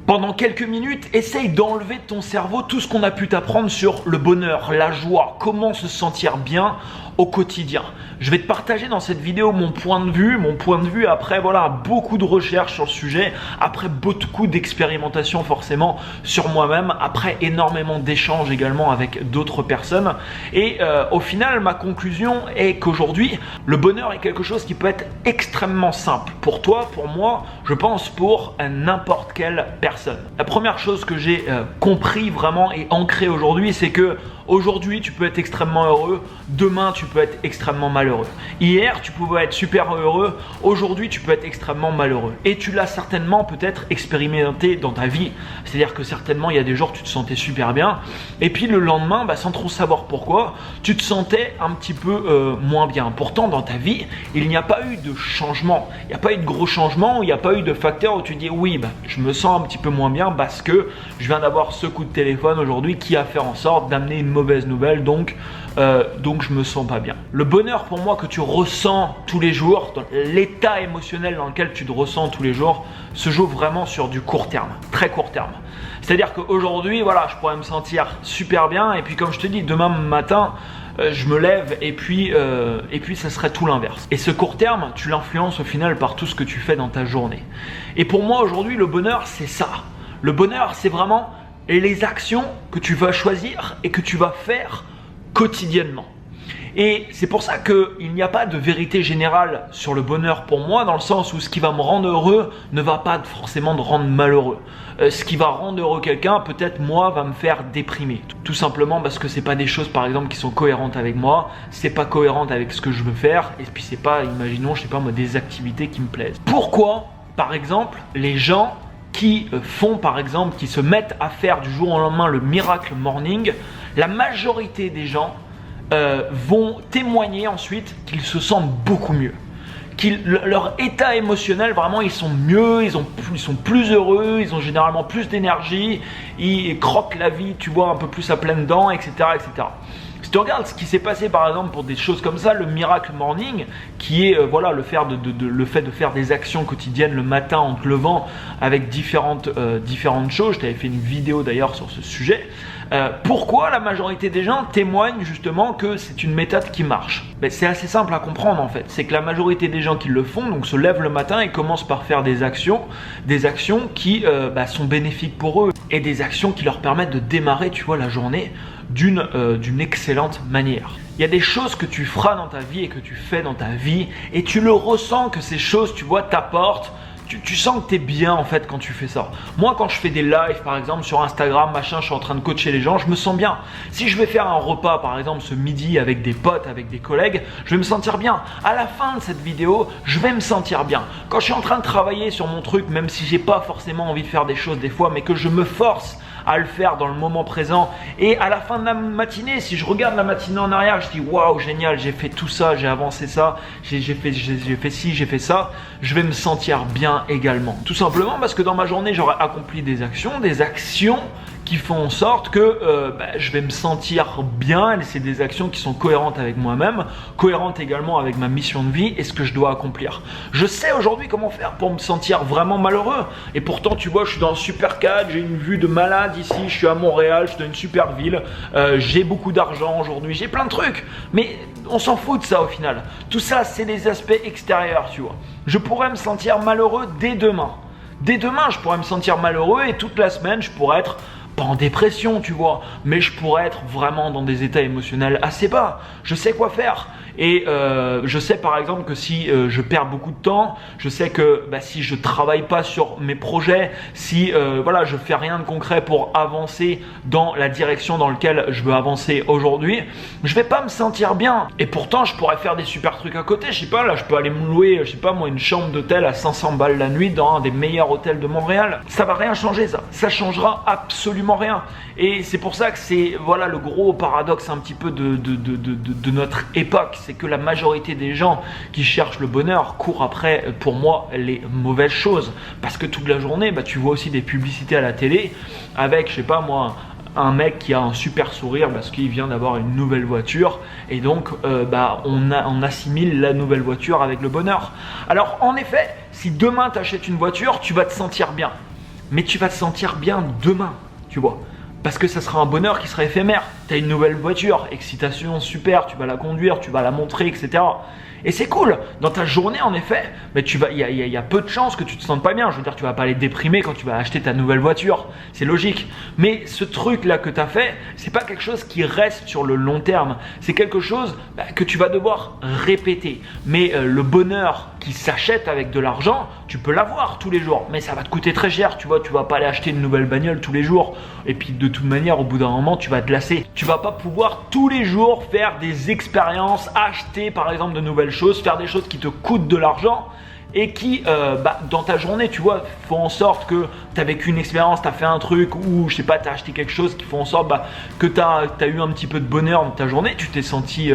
Pendant quelques minutes, essaye d'enlever de ton cerveau tout ce qu'on a pu t'apprendre sur le bonheur, la joie, comment se sentir bien au quotidien. Je vais te partager dans cette vidéo mon point de vue après beaucoup de recherches sur le sujet, après beaucoup d'expérimentation forcément sur moi-même, après énormément d'échanges également avec d'autres personnes. Et au final, ma conclusion est qu'aujourd'hui, le bonheur est quelque chose qui peut être extrêmement simple. Pour toi, pour moi, je pense pour n'importe quelle personne. La première chose que j'ai compris vraiment et ancré aujourd'hui, c'est que aujourd'hui, tu peux être extrêmement heureux. Demain, tu peux être extrêmement malheureux. Hier, tu pouvais être super heureux. Aujourd'hui, tu peux être extrêmement malheureux. Et tu l'as certainement peut-être expérimenté dans ta vie. C'est-à-dire que certainement, il y a des jours, tu te sentais super bien. Et puis le lendemain, sans trop savoir pourquoi, tu te sentais un petit peu moins bien. Pourtant, dans ta vie, il n'y a pas eu de changement. Il n'y a pas eu de gros changement. Il n'y a pas eu de facteur où tu dis oui, je me sens un petit peu moins bien parce que je viens d'avoir ce coup de téléphone aujourd'hui qui a fait en sorte d'amener une mauvaise nouvelle, donc je me sens pas bien. Le bonheur pour moi que tu ressens tous les jours, dans l'état émotionnel dans lequel tu te ressens tous les jours, se joue vraiment sur du court terme, très court terme. C'est-à-dire qu'aujourd'hui, je pourrais me sentir super bien et puis comme je te dis, demain matin, je me lève et puis ça serait tout l'inverse. Et ce court terme, tu l'influences au final par tout ce que tu fais dans ta journée. Et pour moi aujourd'hui, le bonheur, c'est ça. Le bonheur, c'est vraiment les actions que tu vas choisir et que tu vas faire quotidiennement. Et c'est pour ça qu'il n'y a pas de vérité générale sur le bonheur pour moi, dans le sens où ce qui va me rendre heureux ne va pas forcément me rendre malheureux. Ce qui va rendre heureux quelqu'un, peut-être moi, va me faire déprimer. Tout simplement parce que c'est pas des choses par exemple qui sont cohérentes avec moi, c'est pas cohérent avec ce que je veux faire, et puis c'est pas, imaginons, des activités qui me plaisent. Pourquoi, par exemple, les gens qui qui se mettent à faire du jour au lendemain le miracle morning, la majorité des gens vont témoigner ensuite qu'ils se sentent beaucoup mieux. Leur état émotionnel, vraiment, ils sont mieux, ils sont plus heureux, ils ont généralement plus d'énergie, ils croquent la vie, tu vois, un peu plus à pleines dents, etc., etc. Si tu regardes ce qui s'est passé par exemple pour des choses comme ça, le miracle morning, qui est le fait de faire des actions quotidiennes le matin en te levant avec différentes choses. Je t'avais fait une vidéo d'ailleurs sur ce sujet. Pourquoi la majorité des gens témoignent justement que c'est une méthode qui marche? C'est assez simple à comprendre en fait. C'est que la majorité des gens qui le font, donc se lèvent le matin et commencent par faire des actions qui sont bénéfiques pour eux et des actions qui leur permettent de démarrer, tu vois, la journée d'une excellente manière. Il y a des choses que tu feras dans ta vie et que tu fais dans ta vie et tu le ressens que ces choses, tu vois, t'apportent. Tu sens que tu es bien en fait quand tu fais ça. Moi quand je fais des lives par exemple sur Instagram, je suis en train de coacher les gens, je me sens bien. Si je vais faire un repas par exemple ce midi avec des potes, avec des collègues, je vais me sentir bien. À la fin de cette vidéo, je vais me sentir bien. Quand je suis en train de travailler sur mon truc, même si j'ai pas forcément envie de faire des choses des fois, mais que je me force à le faire dans le moment présent, et à la fin de la matinée, si je regarde la matinée en arrière, je dis waouh, génial, j'ai fait tout ça, j'ai avancé ça, j'ai fait ci, j'ai fait ça, je vais me sentir bien également. Tout simplement parce que dans ma journée, j'aurai accompli des actions qui font en sorte que je vais me sentir bien. C'est des actions qui sont cohérentes avec moi-même, cohérentes également avec ma mission de vie et ce que je dois accomplir. Je sais aujourd'hui comment faire pour me sentir vraiment malheureux. Et pourtant, tu vois, je suis dans un super cadre, j'ai une vue de malade ici, je suis à Montréal, je suis dans une super ville, j'ai beaucoup d'argent aujourd'hui, j'ai plein de trucs. Mais on s'en fout de ça au final. Tout ça, c'est des aspects extérieurs, tu vois. Je pourrais me sentir malheureux dès demain. Dès demain, je pourrais me sentir malheureux et toute la semaine, je pourrais être pas en dépression, tu vois, mais je pourrais être vraiment dans des états émotionnels assez bas. Je sais quoi faire. Et je sais par exemple que si je perds beaucoup de temps, je sais que si je travaille pas sur mes projets, si je fais rien de concret pour avancer dans la direction dans laquelle je veux avancer aujourd'hui, je vais pas me sentir bien. Et pourtant je pourrais faire des super trucs à côté. Je sais pas, là je peux aller me louer, je sais pas moi, une chambre d'hôtel à 500 balles la nuit dans un des meilleurs hôtels de Montréal. Ça va rien changer, ça changera absolument rien. Et c'est pour ça que c'est le gros paradoxe un petit peu de notre époque. C'est que la majorité des gens qui cherchent le bonheur courent après, pour moi, les mauvaises choses. Parce que toute la journée, tu vois aussi des publicités à la télé avec, je sais pas moi, un mec qui a un super sourire parce qu'il vient d'avoir une nouvelle voiture et donc on assimile la nouvelle voiture avec le bonheur. Alors en effet, si demain tu achètes une voiture, tu vas te sentir bien. mais tu vas te sentir bien demain, tu vois. Parce que ça sera un bonheur qui sera éphémère. Tu as une nouvelle voiture, excitation, super, tu vas la conduire, tu vas la montrer, etc. Et c'est cool. Dans ta journée, en effet, mais il y a peu de chances que tu te sentes pas bien. Je veux dire, tu vas pas aller déprimer quand tu vas acheter ta nouvelle voiture. C'est logique. Mais ce truc-là que tu as fait, c'est pas quelque chose qui reste sur le long terme. C'est quelque chose que tu vas devoir répéter. Mais le bonheur qui s'achète avec de l'argent, tu peux l'avoir tous les jours. Mais ça va te coûter très cher. Tu vois, tu vas pas aller acheter une nouvelle bagnole tous les jours. Et puis de toute manière, au bout d'un moment, tu vas te lasser. Tu vas pas pouvoir tous les jours faire des expériences, acheter par exemple de nouvelles choses, faire des choses qui te coûtent de l'argent et qui, dans ta journée, tu vois, font en sorte que tu as vécu une expérience, tu as fait un truc ou je sais pas, tu as acheté quelque chose qui font en sorte que tu as eu un petit peu de bonheur dans ta journée, tu t'es senti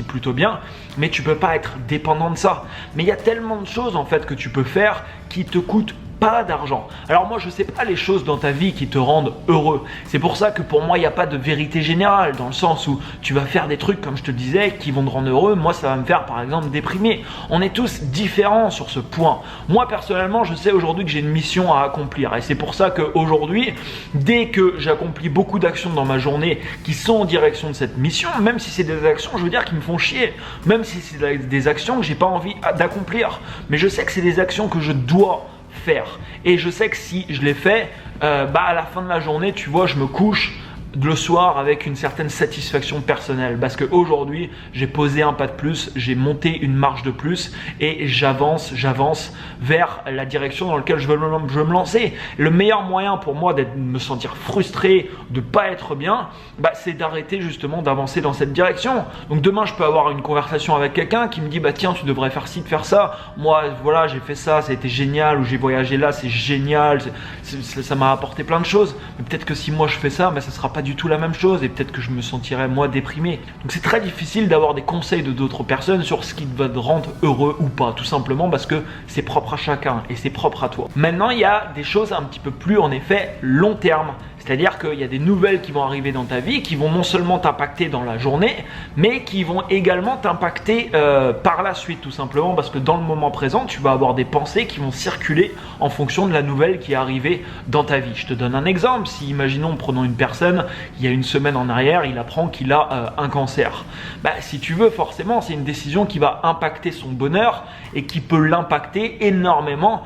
plutôt bien, mais tu peux pas être dépendant de ça. Mais il y a tellement de choses en fait que tu peux faire qui te coûtent pas d'argent. Alors moi je sais pas les choses dans ta vie qui te rendent heureux. C'est pour ça que pour moi il n'y a pas de vérité générale, dans le sens où tu vas faire des trucs comme je te le disais qui vont te rendre heureux. Moi ça va me faire par exemple déprimer. On est tous différents sur ce point. Moi personnellement je sais aujourd'hui que j'ai une mission à accomplir et c'est pour ça qu'aujourd'hui dès que j'accomplis beaucoup d'actions dans ma journée qui sont en direction de cette mission, même si c'est des actions je veux dire qui me font chier, même si c'est des actions que j'ai pas envie d'accomplir, mais je sais que c'est des actions que je dois faire et je sais que si je les fais à la fin de la journée tu vois je me couche le soir avec une certaine satisfaction personnelle parce qu'aujourd'hui j'ai posé un pas de plus, j'ai monté une marche de plus et j'avance vers la direction dans laquelle je veux me lancer. Le meilleur moyen pour moi de me sentir frustré, de pas être bien, c'est d'arrêter justement d'avancer dans cette direction. Donc demain je peux avoir une conversation avec quelqu'un qui me dit tiens tu devrais faire ci, faire ça, moi voilà j'ai fait ça, ça a été génial, ou j'ai voyagé là, c'est génial, ça m'a apporté plein de choses, mais peut-être que si moi je fais ça, ça sera pas du tout la même chose et peut-être que je me sentirais moi déprimé. Donc c'est très difficile d'avoir des conseils de d'autres personnes sur ce qui va te rendre heureux ou pas, tout simplement parce que c'est propre à chacun et c'est propre à toi. Maintenant il y a des choses un petit peu plus en effet long terme. C'est-à-dire qu'il y a des nouvelles qui vont arriver dans ta vie, qui vont non seulement t'impacter dans la journée, mais qui vont également t'impacter par la suite, tout simplement parce que dans le moment présent, tu vas avoir des pensées qui vont circuler en fonction de la nouvelle qui est arrivée dans ta vie. Je te donne un exemple. Si, imaginons, prenons une personne, il y a une semaine en arrière, il apprend qu'il a un cancer. Si tu veux, forcément, c'est une décision qui va impacter son bonheur et qui peut l'impacter énormément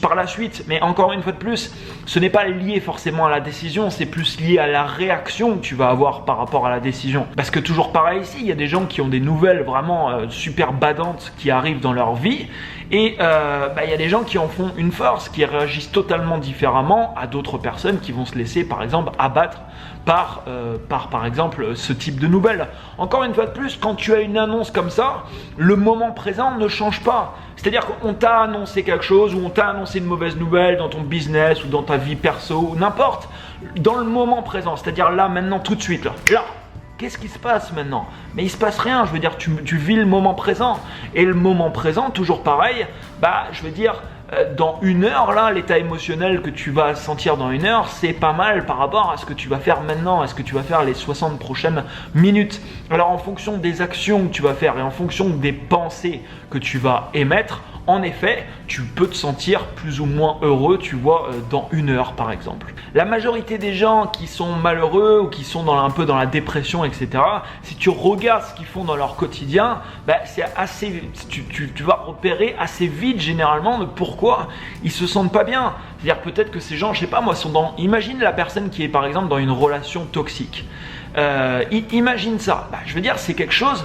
par la suite. Mais encore une fois de plus, ce n'est pas lié forcément à la décision, c'est plus lié à la réaction que tu vas avoir par rapport à la décision. Parce que toujours pareil ici, il y a des gens qui ont des nouvelles vraiment super badantes qui arrivent dans leur vie et il y a des gens qui en font une force, qui réagissent totalement différemment à d'autres personnes qui vont se laisser par exemple abattre par exemple ce type de nouvelles. Encore une fois de plus, quand tu as une annonce comme ça, le moment présent ne change pas. C'est-à-dire qu'on t'a annoncé quelque chose ou on t'a annoncé une mauvaise nouvelle dans ton business ou dans ta vie perso ou n'importe. Dans le moment présent, c'est-à-dire là, maintenant, tout de suite, là. Qu'est-ce qui se passe maintenant? Mais il se passe rien, je veux dire, tu vis le moment présent. Et le moment présent, toujours pareil, je veux dire, dans une heure, là, l'état émotionnel que tu vas sentir dans une heure, c'est pas mal par rapport à ce que tu vas faire maintenant, à ce que tu vas faire les 60 prochaines minutes. Alors, en fonction des actions que tu vas faire et en fonction des pensées que tu vas émettre, en effet, tu peux te sentir plus ou moins heureux, tu vois, dans une heure par exemple. La majorité des gens qui sont malheureux ou qui sont un peu dans la dépression, etc., si tu regardes ce qu'ils font dans leur quotidien, c'est assez, tu vas repérer assez vite généralement de pourquoi ils se sentent pas bien. C'est-à-dire peut-être que ces gens, je sais pas moi, imagine la personne qui est par exemple dans une relation toxique. Imagine ça. Je veux dire, c'est quelque chose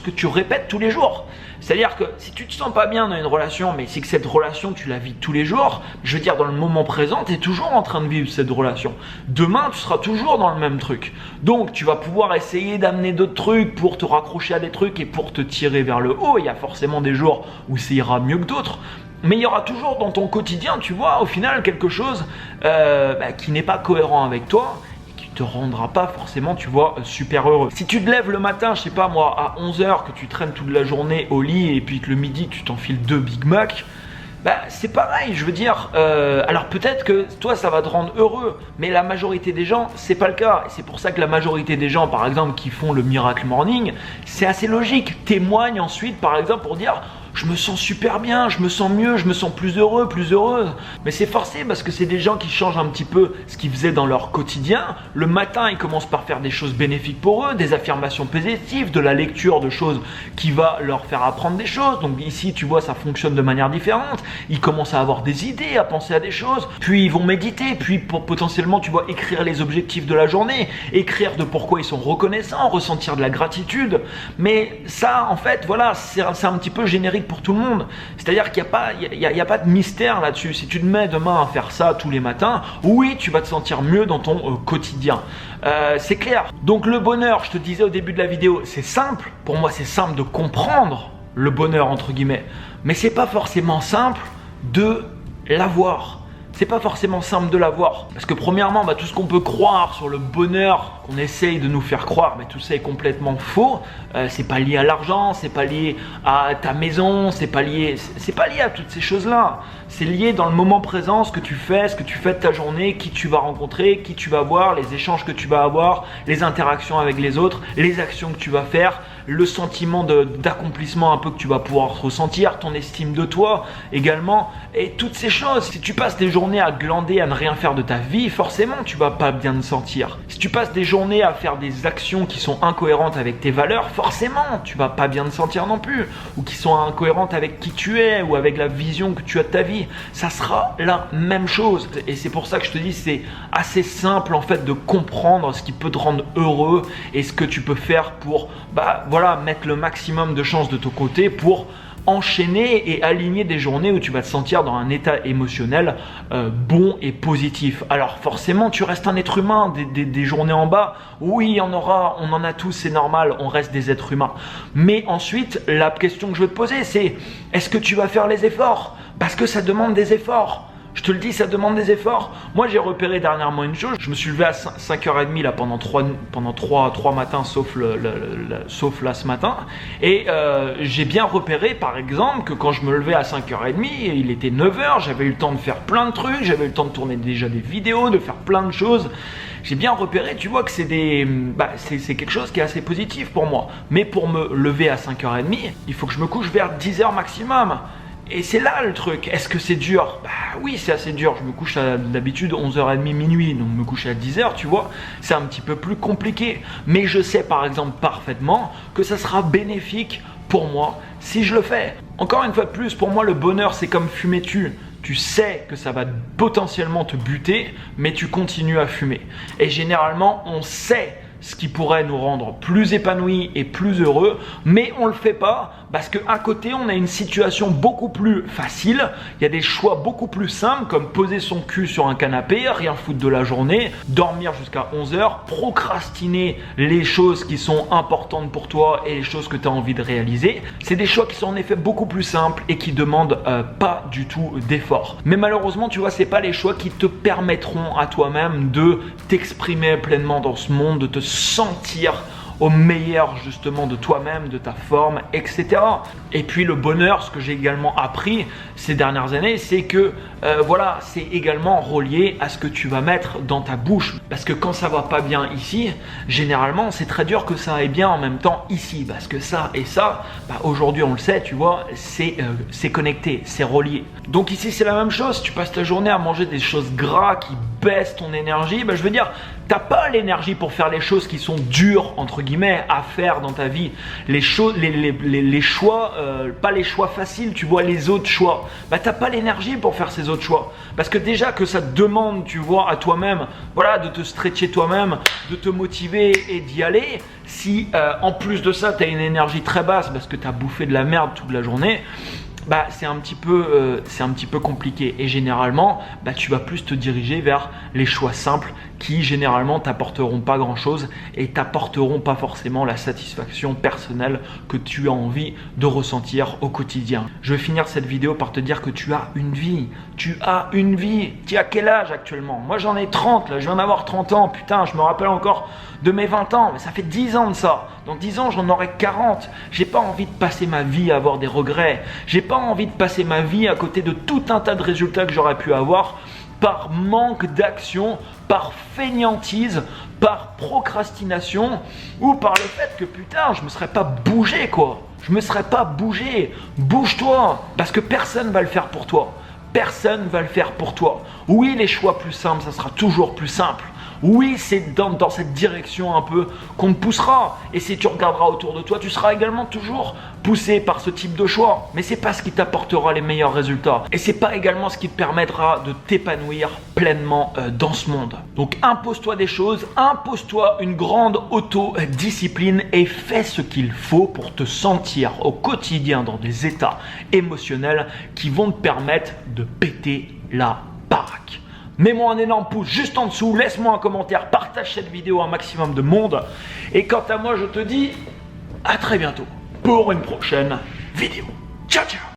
que tu répètes tous les jours. C'est-à-dire que si tu te sens pas bien dans une relation, mais si que cette relation tu la vis tous les jours, je veux dire dans le moment présent, tu es toujours en train de vivre cette relation. Demain, tu seras toujours dans le même truc. Donc, tu vas pouvoir essayer d'amener d'autres trucs pour te raccrocher à des trucs et pour te tirer vers le haut. Il y a forcément des jours où ça ira mieux que d'autres. Mais il y aura toujours dans ton quotidien, tu vois, au final, quelque chose qui n'est pas cohérent avec toi. Te rendra pas forcément, tu vois, super heureux. Si tu te lèves le matin, je sais pas moi, à 11h, que tu traînes toute la journée au lit et puis que le midi tu t'enfiles 2 Big Mac, c'est pareil, je veux dire, alors peut-être que toi ça va te rendre heureux, mais la majorité des gens, c'est pas le cas. Et c'est pour ça que la majorité des gens, par exemple, qui font le Miracle Morning, c'est assez logique, témoignent ensuite, par exemple, pour dire je me sens super bien, je me sens mieux, je me sens plus heureux, plus heureuse. Mais c'est forcé parce que c'est des gens qui changent un petit peu ce qu'ils faisaient dans leur quotidien. Le matin, ils commencent par faire des choses bénéfiques pour eux, des affirmations positives, de la lecture de choses qui va leur faire apprendre des choses. Donc ici, tu vois, ça fonctionne de manière différente. Ils commencent à avoir des idées, à penser à des choses. Puis ils vont méditer, puis potentiellement, tu vois, écrire les objectifs de la journée, écrire de pourquoi ils sont reconnaissants, ressentir de la gratitude. Mais ça, en fait, voilà, c'est un petit peu générique pour tout le monde. C'est-à-dire qu'il n'y a pas de mystère là-dessus. Si tu te mets demain à faire ça tous les matins, oui, tu vas te sentir mieux dans ton quotidien. C'est clair. Donc le bonheur, je te disais au début de la vidéo, c'est simple. Pour moi, c'est simple de comprendre le bonheur, entre guillemets. Mais c'est pas forcément simple de l'avoir. C'est pas forcément simple de l'avoir. Parce que premièrement, tout ce qu'on peut croire sur le bonheur qu'on essaye de nous faire croire, tout ça est complètement faux. C'est pas lié à l'argent, c'est pas lié à ta maison, c'est pas lié à toutes ces choses-là. C'est lié dans le moment présent, ce que tu fais de ta journée, qui tu vas rencontrer, qui tu vas voir, les échanges que tu vas avoir, les interactions avec les autres, les actions que tu vas faire, le sentiment d'accomplissement un peu que tu vas pouvoir ressentir, ton estime de toi également, et toutes ces choses. Si tu passes des journées à glander, à ne rien faire de ta vie, forcément tu vas pas bien te sentir. Si tu passes des journées à faire des actions qui sont incohérentes avec tes valeurs, forcément tu vas pas bien te sentir non plus, ou qui sont incohérentes avec qui tu es, ou avec la vision que tu as de ta vie. Ça sera la même chose. Et c'est pour ça que je te dis, c'est assez simple en fait de comprendre ce qui peut te rendre heureux et ce que tu peux faire pour mettre le maximum de chances de ton côté pour enchaîner et aligner des journées où tu vas te sentir dans un état émotionnel bon et positif. Alors forcément, tu restes un être humain, des journées en bas, oui, on en a tous, c'est normal, on reste des êtres humains. Mais ensuite, la question que je veux te poser, c'est est-ce que tu vas faire les efforts? Parce que ça demande des efforts. Je te le dis, ça demande des efforts. Moi, j'ai repéré dernièrement une chose. Je me suis levé à 5h30 là, pendant 3 matins, sauf là ce matin. Et j'ai bien repéré, par exemple, que quand je me levais à 5h30, il était 9h, j'avais eu le temps de faire plein de trucs, j'avais eu le temps de tourner déjà des vidéos, de faire plein de choses. J'ai bien repéré, tu vois, que c'est quelque chose qui est assez positif pour moi. Mais pour me lever à 5h30, il faut que je me couche vers 10h maximum. Et c'est là le truc. Est-ce que c'est dur? Oui, c'est assez dur. Je me couche d'habitude 11h30, minuit. Donc me coucher à 10h, tu vois, c'est un petit peu plus compliqué. Mais je sais par exemple parfaitement que ça sera bénéfique pour moi si je le fais. Encore une fois de plus, pour moi, le bonheur, c'est comme fumer dessus. Tu sais que ça va potentiellement te buter, mais tu continues à fumer. Et généralement, on sait ce qui pourrait nous rendre plus épanouis et plus heureux, mais on ne le fait pas parce qu'à côté, on a une situation beaucoup plus facile. Il y a des choix beaucoup plus simples comme poser son cul sur un canapé, rien foutre de la journée, dormir jusqu'à 11h, procrastiner les choses qui sont importantes pour toi et les choses que tu as envie de réaliser. C'est des choix qui sont en effet beaucoup plus simples et qui demandent pas du tout d'effort. Mais malheureusement, tu vois, c'est pas les choix qui te permettront à toi-même de t'exprimer pleinement dans ce monde, de te sentir au meilleur justement de toi-même, de ta forme, etc. Et puis le bonheur, ce que j'ai également appris ces dernières années, c'est que c'est également relié à ce que tu vas mettre dans ta bouche. Parce que quand ça va pas bien ici, généralement c'est très dur que ça aille bien en même temps ici. Parce que ça et ça, aujourd'hui on le sait, tu vois, c'est connecté, c'est relié. Donc ici c'est la même chose, si tu passes ta journée à manger des choses gras qui baissent ton énergie, je veux dire, t'as pas l'énergie pour faire les choses qui sont dures, entre guillemets, à faire dans ta vie. Les choix, pas les choix faciles, tu vois, les autres choix. T'as pas l'énergie pour faire ces autres choix. Parce que déjà que ça te demande, tu vois, à toi-même, de te stretcher toi-même, de te motiver et d'y aller. Si en plus de ça, tu as une énergie très basse parce que tu as bouffé de la merde toute la journée, c'est un petit peu compliqué. Et généralement, tu vas plus te diriger vers les choix simples qui généralement t'apporteront pas grand chose et t'apporteront pas forcément la satisfaction personnelle que tu as envie de ressentir au quotidien. Je vais finir cette vidéo par te dire que tu as une vie. Tu as une vie. Tu as quel âge actuellement? Moi j'en ai 30 là, je viens d'avoir 30 ans. Putain, je me rappelle encore de mes 20 ans, mais ça fait 10 ans de ça. Dans 10 ans, j'en aurai 40. J'ai pas envie de passer ma vie à avoir des regrets. J'ai pas envie de passer ma vie à côté de tout un tas de résultats que j'aurais pu avoir par manque d'action, par fainéantise, par procrastination ou par le fait que putain, je me serais pas bougé quoi. je me serais pas bougé. Bouge-toi, parce que personne va le faire pour toi. Personne va le faire pour toi. Oui, les choix plus simples, ça sera toujours plus simple. Oui, c'est dans cette direction un peu qu'on te poussera. Et si tu regarderas autour de toi, tu seras également toujours poussé par ce type de choix. Mais c'est pas ce qui t'apportera les meilleurs résultats. Et c'est pas également ce qui te permettra de t'épanouir pleinement dans ce monde. Donc impose-toi des choses, impose-toi une grande autodiscipline et fais ce qu'il faut pour te sentir au quotidien dans des états émotionnels qui vont te permettre de péter la baraque. Mets-moi un énorme pouce juste en dessous, laisse-moi un commentaire, partage cette vidéo à un maximum de monde. Et quant à moi, je te dis à très bientôt pour une prochaine vidéo. Ciao, ciao!